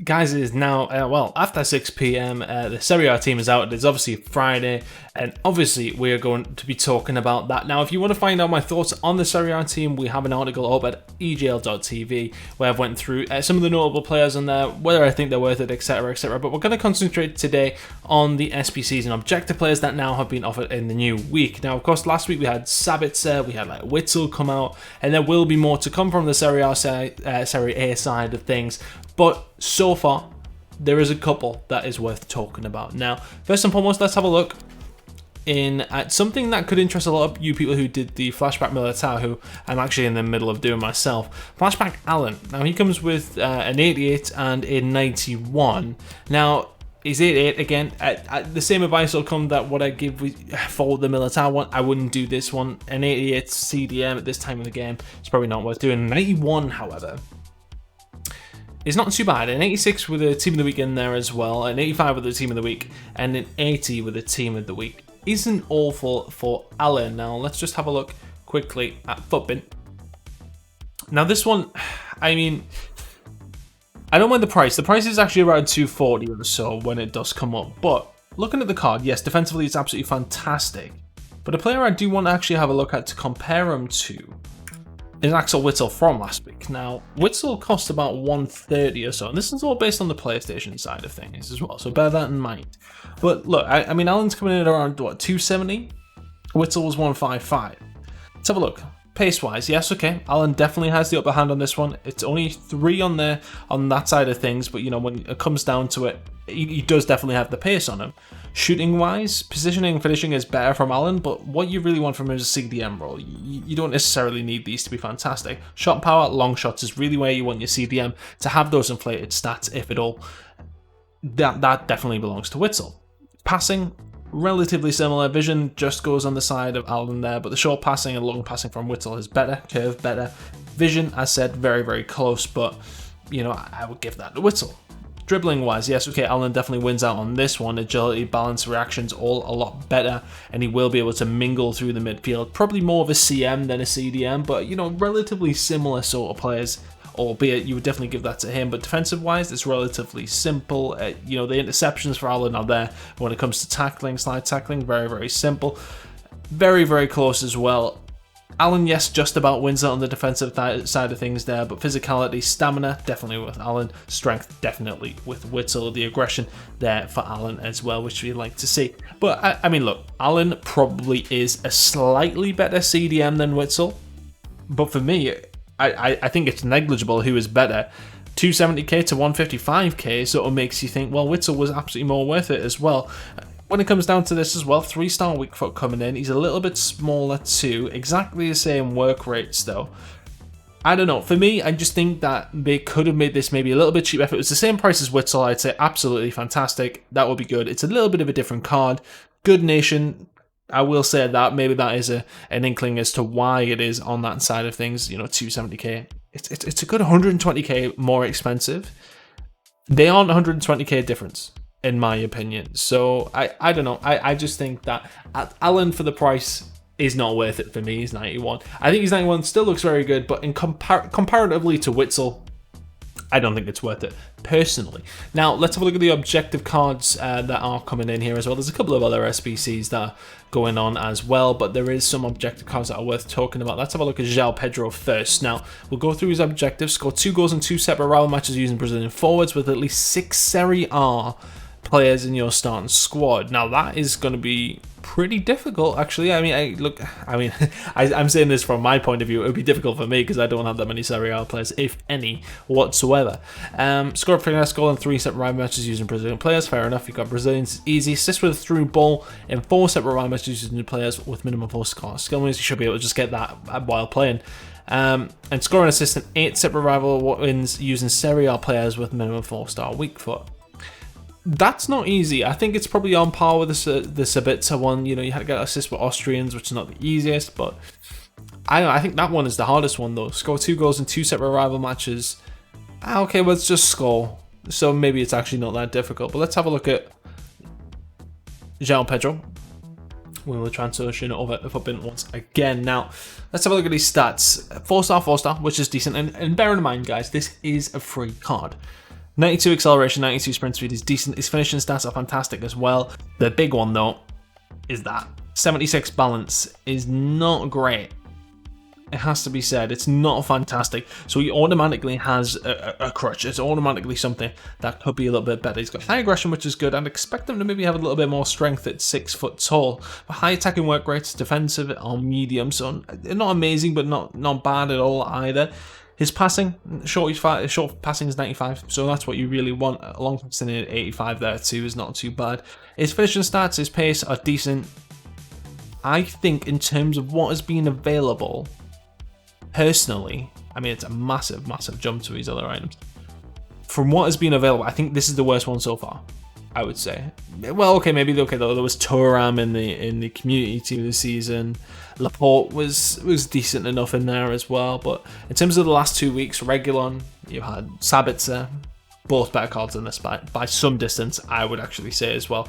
Guys, it is now, well, after 6 p.m, the Serie A team is out. It's obviously Friday, and obviously we are going to be talking about that. Now, if you want to find out my thoughts on the Serie A team, we have an article up at egl.tv where I've went through some of the notable players on there, whether I think they're worth it, etc, etc. But we're going to concentrate today on the SBCs and objective players that now have been offered in the new week. Now, of course, last week we had Sabitzer, we had like Witsel come out, and there will be more to come from the Serie A side of things. But so far, there is a couple that is worth talking about. Now, first and foremost, let's have a look at something that could interest a lot of you people who did the Flashback Militao, who I'm actually in the middle of doing myself. Flashback Allan. Now, he comes with an 88 and a 91. Now, is 88 again? The same advice will come that what I give for the Militao one. I wouldn't do this one. An 88 CDM at this time of the game is probably not worth doing. 91, however, it's not too bad. An 86 with a team of the week in there as well, an 85 with a team of the week, and an 80 with a team of the week isn't awful for Allan. Now, let's just have a look quickly at Footbin. Now, this one, I mean, I don't mind the price. The price is actually around 240 or so when it does come up. But looking at the card, yes, defensively it's absolutely fantastic. But a player I do want to actually have a look at to compare him to is Axel Witsel from last week. Now, Witsel cost about 130 or so, and this is all based on the PlayStation side of things as well, so bear that in mind. But look, I mean, Allan's coming in at around, what, 270? Witsel was 155. Let's have a look. Pace-wise, yes, okay, Allan definitely has the upper hand on this one. It's only 3 on that side of things, but, you know, when it comes down to it, he does definitely have the pace on him. Shooting-wise, positioning and finishing is better from Allan, but what you really want from him is a CDM role. You don't necessarily need these to be fantastic. Shot power, long shots is really where you want your CDM to have those inflated stats, if at all. That definitely belongs to Witsel. Passing, relatively similar. Vision just goes on the side of Allan there, but the short passing and long passing from Witsel is better. Curve better. Vision, as said, very, very close, but, you know, I would give that to Witsel. Dribbling wise, yes, okay, Allan definitely wins out on this one. Agility, balance, reactions, all a lot better, and he will be able to mingle through the midfield. Probably more of a CM than a CDM, but, you know, relatively similar sort of players, albeit you would definitely give that to him. But defensive wise, it's relatively simple. You know, the interceptions for Allan are there. When it comes to tackling, slide tackling, very, very simple. Very, very close as well. Allan, yes, just about wins it on the defensive side of things there, but physicality, stamina, definitely with Allan. Strength, definitely with Witsel. The aggression there for Allan as well, which we'd like to see. But, I mean, look, Allan probably is a slightly better CDM than Witsel, but for me, I think it's negligible who is better. 270k to 155k sort of makes you think, well, Witsel was absolutely more worth it as well. When it comes down to this as well, 3-star weak foot coming in. He's a little bit smaller too. Exactly the same work rates though. I don't know. For me, I just think that they could have made this maybe a little bit cheaper. If it was the same price as Witsel, I'd say absolutely fantastic. That would be good. It's a little bit of a different card. Good nation. I will say that. Maybe that is an inkling as to why it is on that side of things. You know, 270k. It's a good 120k more expensive. They aren't 120k difference, in my opinion. So I don't know. I just think that Allan for the price is not worth it for me. He's 91. I think he's 91 still looks very good, but in comparatively to Witsel, I don't think it's worth it personally. Now let's have a look at the objective cards that are coming in here as well. There's a couple of other SBCs that are going on as well, but there is some objective cards that are worth talking about. Let's have a look at Petrov first. Now we'll go through his objectives. Score 2 goals in 2 separate rival matches using Brazilian forwards with at least 6 Serie A players in your starting squad. Now that is going to be pretty difficult, actually. I mean, I'm saying this from my point of view. It would be difficult for me because I don't have that many Serie A players, if any, whatsoever. Score a finesse goal in 3 separate rival matches using Brazilian players. Fair enough. You've got Brazilians. Easy. Assist with a through ball in 4 separate rival matches using players with minimum 4 skill means you should be able to just get that while playing. And score an assist in 8 separate rival wins using Serie A players with minimum 4-star weak foot. That's not easy. I think it's probably on par with the Sabitzer one. You know, you had to get assists with Austrians, which is not the easiest, but I don't know, I think that one is the hardest one though. Score 2 goals in 2 separate rival matches. Okay, well, let's just score. So maybe it's actually not that difficult. But let's have a look at Petrov. We'll transition over to Footbin once again. Now, let's have a look at these stats. 4-star, 4-star, which is decent. And bear in mind, guys, this is a free card. 92 acceleration, 92 sprint speed is decent. His finishing stats are fantastic as well. The big one though is that 76 balance is not great. It has to be said, it's not fantastic. So he automatically has a crutch. It's automatically something that could be a little bit better. He's got high aggression, which is good. I'd expect him to maybe have a little bit more strength at 6 foot tall. But high attacking work rates, defensive on medium, so not amazing, but not bad at all either. His passing, short passing is 95, so that's what you really want. A long passing at 85 there too is not too bad. His finishing stats, his pace are decent. I think in terms of what has been available, personally, I mean, it's a massive, massive jump to his other items. From what has been available, I think this is the worst one so far, I would say. Well, okay, maybe there was Thuram in the community team this season. Laporte was decent enough in there as well, but in terms of the last 2 weeks, Reguilon, you had Sabitzer, both better cards than this by some distance, I would actually say as well.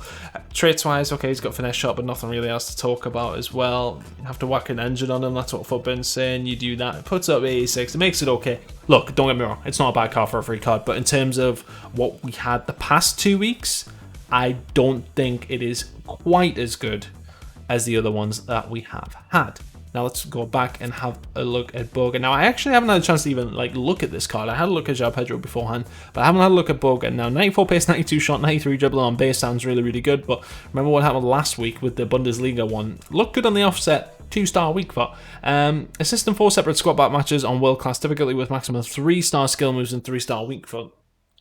Traits-wise, okay, he's got finesse shot, but nothing really else to talk about as well. You have to whack an engine on him, that's what Footburn's saying. You do that, it puts up 86, it makes it okay. Look, don't get me wrong, it's not a bad card for a free card, but in terms of what we had the past 2 weeks, I don't think it is quite as good as the other ones that we have had. Now let's go back and have a look at Boga. Now I actually haven't had a chance to even look at this card. I had a look at João Pedro beforehand, but I haven't had a look at Boga. Now 94 pace, 92 shot, 93 dribbling on base sounds really, really good, but remember what happened last week with the Bundesliga one. Looked good on the offset, 2-star weak foot. Assist in 4 separate squad back matches on world class, typically with maximum 3-star skill moves and 3-star weak foot.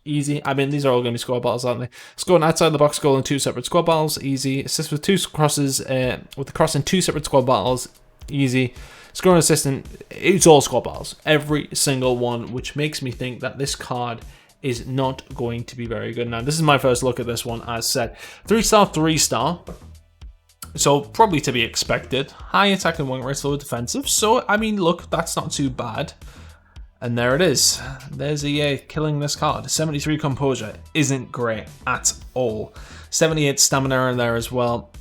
Easy. I mean, these are all going to be squad battles, aren't they? Score an outside the box goal in 2 separate squad battles. Easy. Assist with 2 crosses, with the cross in 2 separate squad battles. Easy. Score an assist in, it's all squad battles. Every single one, which makes me think that this card is not going to be very good. Now, this is my first look at this one, as said. 3-star, 3-star. So, probably to be expected. High attack and work rates, low defensive. So, I mean, look, that's not too bad. And there it is. There's EA killing this card. 73 composure isn't great at all. 78 stamina in there as well.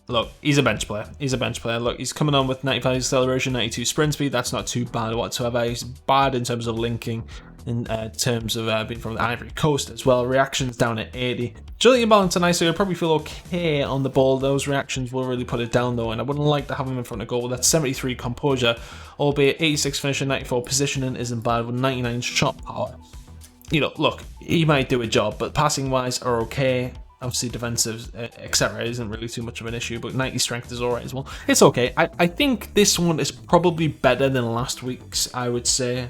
Look, he's a bench player. He's a bench player. Look, he's coming on with 95 acceleration, 92 sprint speed. That's not too bad whatsoever. He's bad in terms of linking, in terms of being from the Ivory Coast as well. Reactions down at 80. Agility and balance are nice, so you'll probably feel okay on the ball. Those reactions will really put it down though, and I wouldn't like to have him in front of goal. That's 73 composure, albeit 86 finishing, 94 positioning isn't bad with 99 shot power. You know, look, he might do a job, but passing wise are okay. Obviously defensive, etc. isn't really too much of an issue, but 90 strength is alright as well. It's okay. I think this one is probably better than last week's, I would say.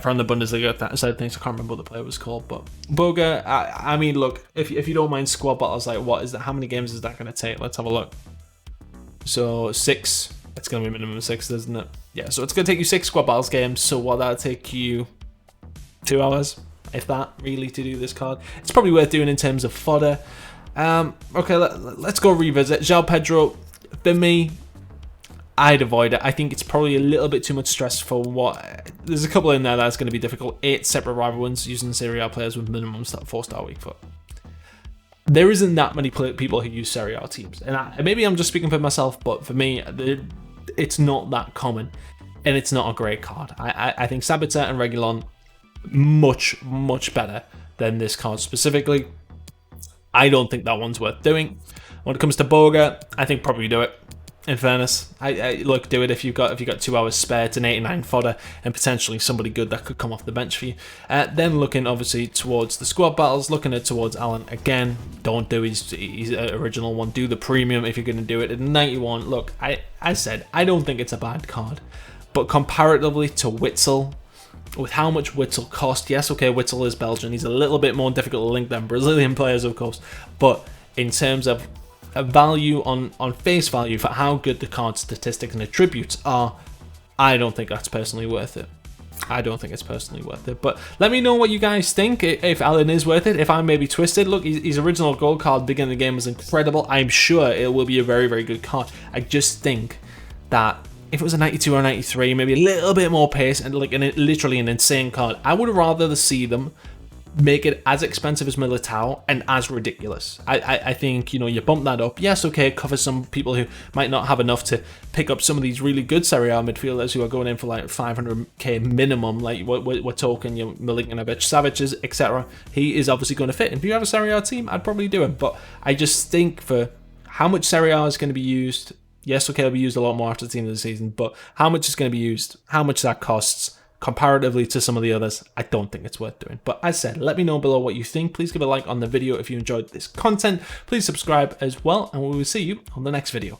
From the Bundesliga side of things, I can't remember what the player was called, but Boga, I mean, look, if you don't mind squad battles, like, what is that? How many games is that going to take? Let's have a look. So 6, it's going to be minimum 6, isn't it? Yeah, so it's going to take you 6 squad battles games. So what, that'll take you 2 hours, if that, really, to do this card. It's probably worth doing in terms of fodder. Okay, let's go revisit João Pedro. For me, I'd avoid it. I think it's probably a little bit too much stress for what... There's a couple in there that's going to be difficult. 8 separate rival wins using Serie A players with minimum 4-star weak foot. There isn't that many people who use Serie A teams. And maybe I'm just speaking for myself, but for me, it's not that common. And it's not a great card. I think Sabitzer and Reguilon much, much better than this card specifically. I don't think that one's worth doing. When it comes to Boga, I think probably do it. In fairness, I look, do it if you've got 2 hours spare. It's an 89 fodder and potentially somebody good that could come off the bench for you. Then looking obviously towards the squad battles, looking at towards Allan again. Don't do his original one. Do the premium if you're going to do it at 91. Look, I said I don't think it's a bad card, but comparatively to Witsel, with how much Witsel cost, yes, okay, Witsel is Belgian. He's a little bit more difficult to link than Brazilian players, of course, but in terms of a value on face value for how good the card statistics and attributes are, I don't think that's personally worth it. I don't think it's personally worth it. But let me know what you guys think, if Allan is worth it, if I'm maybe twisted. Look, his original gold card beginning of the game was incredible. I'm sure it will be a very, very good card. I just think that if it was a 92 or a 93, maybe a little bit more pace and like literally an insane card, I would rather see them make it as expensive as Militao and as ridiculous. I think, you know, you bump that up. Yes, okay, it covers some people who might not have enough to pick up some of these really good Serie A midfielders who are going in for like 500k minimum. Like we're talking your Milinkovic, Savic's, etc. He is obviously going to fit. And if you have a Serie A team, I'd probably do him. But I just think for how much Serie A is going to be used, yes, okay, it'll be used a lot more after the end of the season, but how much is going to be used, how much that costs, comparatively to some of the others, I don't think it's worth doing. But as I said, let me know below what you think. Please give a like on the video if you enjoyed this content. Please subscribe as well, and we will see you on the next video.